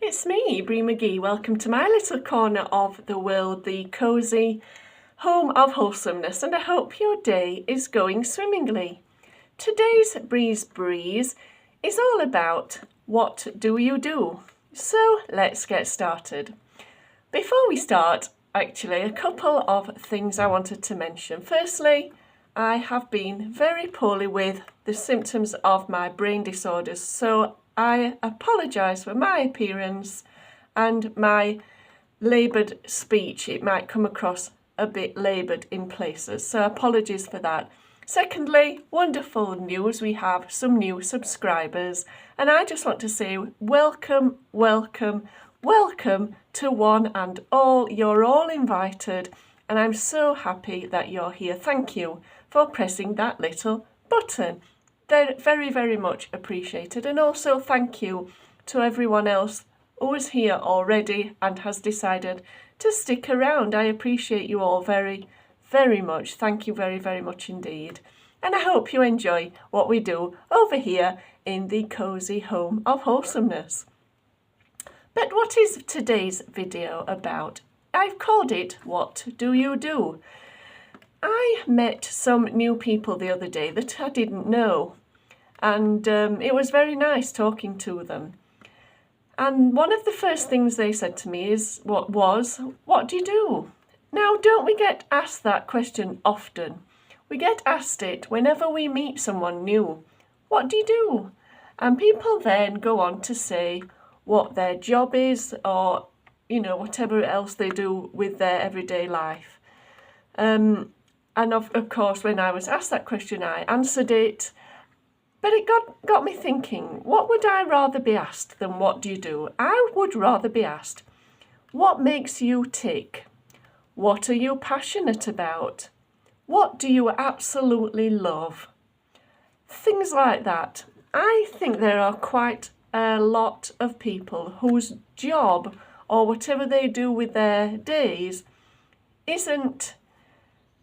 It's me, Bree McGee. Welcome to my little corner of the world, the cosy home of wholesomeness, and I hope your day is going swimmingly. Today's Bree's Breeze is all about what do you do? So let's get started. Before we start, actually, a couple of things I wanted to mention. Firstly, I have been very poorly with the symptoms of my brain disorders, so I apologise for my appearance and my laboured speech. It might come across a bit laboured in places, so apologies for that. Secondly, wonderful news, we have some new subscribers, and I just want to say welcome, welcome, welcome to one and all. You're all invited, and I'm so happy that you're here. Thank you for pressing that little button. They're very, very much appreciated. And also thank you to everyone else who is here already and has decided to stick around. I appreciate you all very, very much. Thank you very, very much indeed. And I hope you enjoy what we do over here in the cosy home of wholesomeness. But what is today's video about? I've called it, What Do You Do? I met some new people the other day that I didn't know, and it was very nice talking to them. And one of the first things they said to me is, what do you do? Now, don't we get asked that question often? We get asked it whenever we meet someone new. What do you do? And people then go on to say what their job is, or, whatever else they do with their everyday life. And of course, when I was asked that question, I answered it. But it got me thinking, what would I rather be asked than what do you do? I would rather be asked, what makes you tick? What are you passionate about? What do you absolutely love? Things like that. I think there are quite a lot of people whose job or whatever they do with their days isn't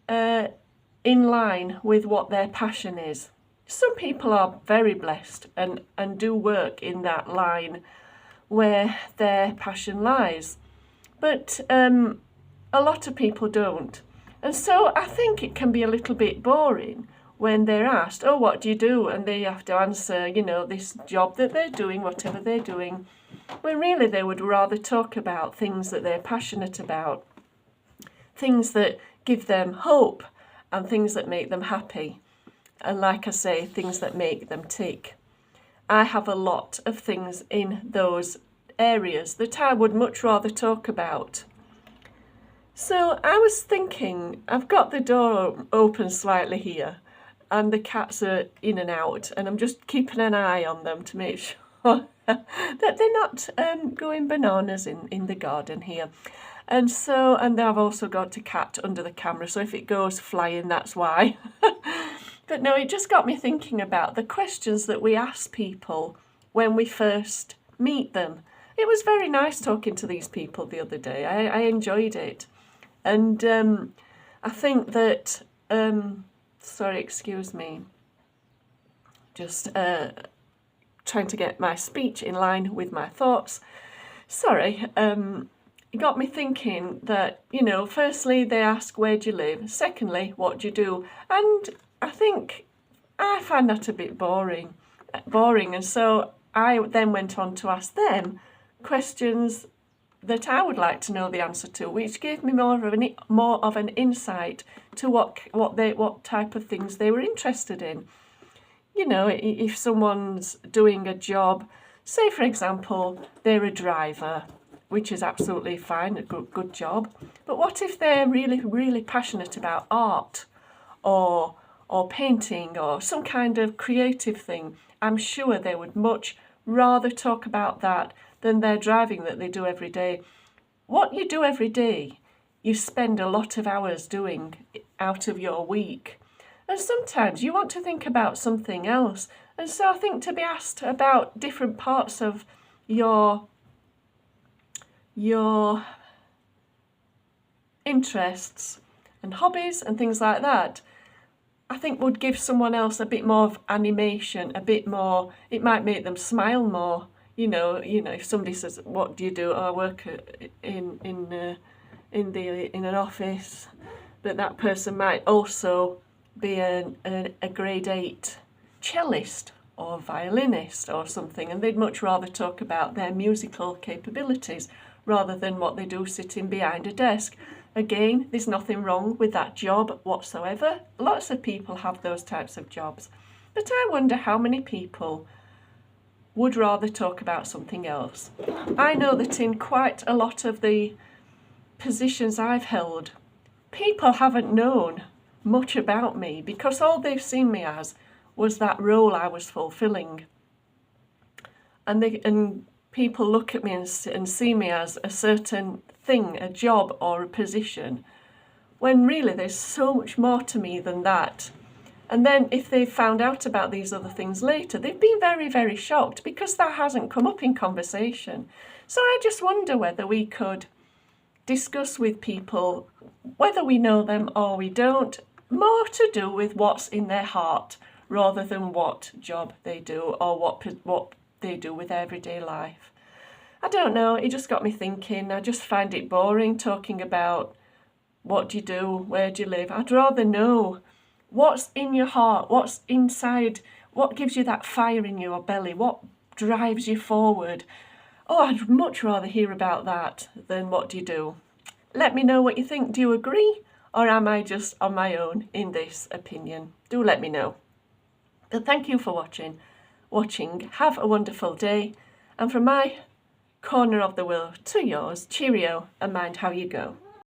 in line with what their passion is. Some people are very blessed and do work in that line where their passion lies, but a lot of people don't. And so I think it can be a little bit boring when they're asked, oh, what do you do? And they have to answer, this job that they're doing, whatever they're doing, when really they would rather talk about things that they're passionate about, things that give them hope and things that make them happy. And like I say, things that make them tick. I have a lot of things in those areas that I would much rather talk about. So I was thinking, I've got the door open slightly here and the cats are in and out, and I'm just keeping an eye on them to make sure that they're not going bananas in the garden here. And I've also got a cat under the camera, so if it goes flying, that's why. But no, it just got me thinking about the questions that we ask people when we first meet them. It was very nice talking to these people the other day. I enjoyed it. And I think that, sorry, excuse me, just trying to get my speech in line with my thoughts. Sorry. It got me thinking that, firstly, they ask, where do you live? Secondly, what do you do? And I think I find that a bit boring. And so I then went on to ask them questions that I would like to know the answer to, which gave me more of an insight to what type of things they were interested in. If someone's doing a job, say for example, they're a driver, which is absolutely fine, a good job. But what if they're really, really passionate about art or painting or some kind of creative thing? I'm sure they would much rather talk about that than their driving that they do every day. What you do every day, you spend a lot of hours doing out of your week. And sometimes you want to think about something else. And so I think to be asked about different parts of your interests and hobbies and things like that, I think would give someone else a bit more of animation, a bit more, it might make them smile more. if somebody says, "What do you do?" "Oh, I work in an office," but that person might also be a grade 8 cellist or violinist or something, and they'd much rather talk about their musical capabilities rather than what they do sitting behind a desk. Again, there's nothing wrong with that job whatsoever. Lots of people have those types of jobs. But I wonder how many people would rather talk about something else. I know that in quite a lot of the positions I've held, people haven't known much about me because all they've seen me as was that role I was fulfilling. And people look at me and see me as a certain thing, a job or a position, when really there's so much more to me than that. And then if they've found out about these other things later, they've been very, very shocked because that hasn't come up in conversation. So I just wonder whether we could discuss with people, whether we know them or we don't, more to do with what's in their heart rather than what job they do or what they do with everyday life. I don't know, it just got me thinking. I just find it boring talking about what do you do, where do you live. I'd rather know what's in your heart, what's inside, what gives you that fire in your belly, what drives you forward. Oh, I'd much rather hear about that than what do you do. Let me know what you think. Do you agree? Or am I just on my own in this opinion? Do let me know. But thank you for watching. Have a wonderful day. And from my corner of the world to yours, cheerio and mind how you go.